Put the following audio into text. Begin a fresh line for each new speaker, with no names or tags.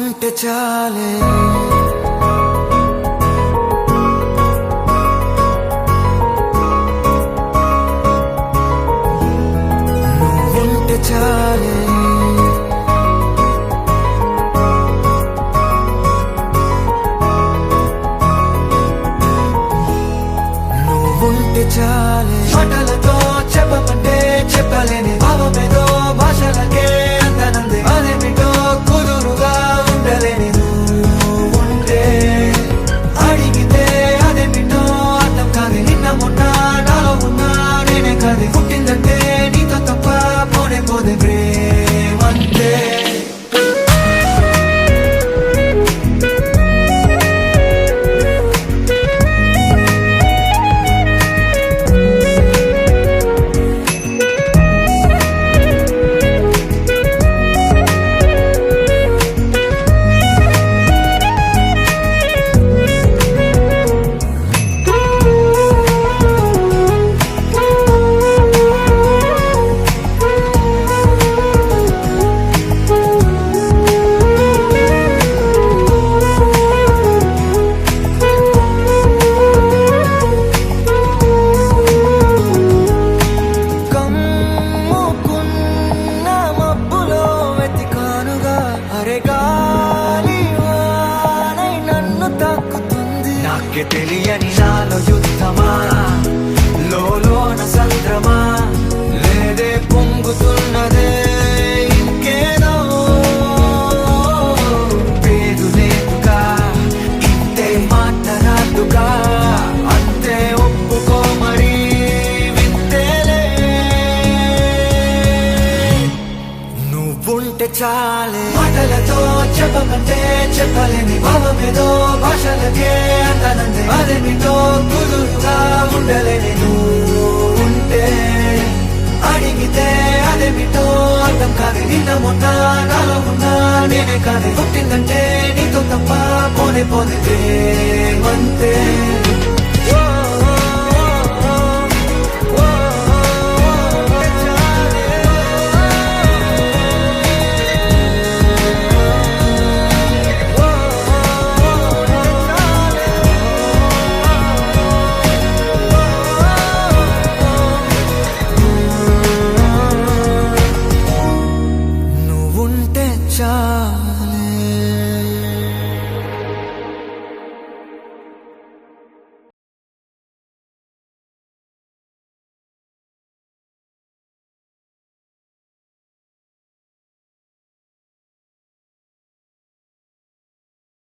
నువ్వుంటే చాలే నువ్వుంటే చాలే నువ్వుంటే చాలే మాటలతో చెప్పమంటే చెప్పలేని భావమేదో భాషలకే అందనందే అదేమిటో కుదురుగా ఉండలేని నువ్వుంటే అడిగితే అదేమిటో అర్థం కాదు నిన్న మొన్న నాలో ఉన్నా నేనే కాదు పుట్టిందంటే నీతో తప్ప పోనే పోదే ప్రేమంతే నాకే తెలియని నాలో యుద్ధమా లోన సంద్రమా లేదే పొంగుతున్నదే ఇంకేదో పేరు లేదుగా ఇంతే మాట్లాడుగా అంతే ఒప్పుకో మరి వింతేలే నువ్వుంటే చాలే మాటలతో చెప్పమంటే చెప్పలేని భావమేదో భాషలకే అందనందే అదేమిటో కుదురుగా ఉండలేని నువ్వుంటే అడిగితే అదేమిటో అర్థం కాదు నిన్న మొన్న నాలో ఉన్నా నేనే కాదు పుట్టిందంటే నీతో తప్ప పోనే పోనే ప్రేమంతే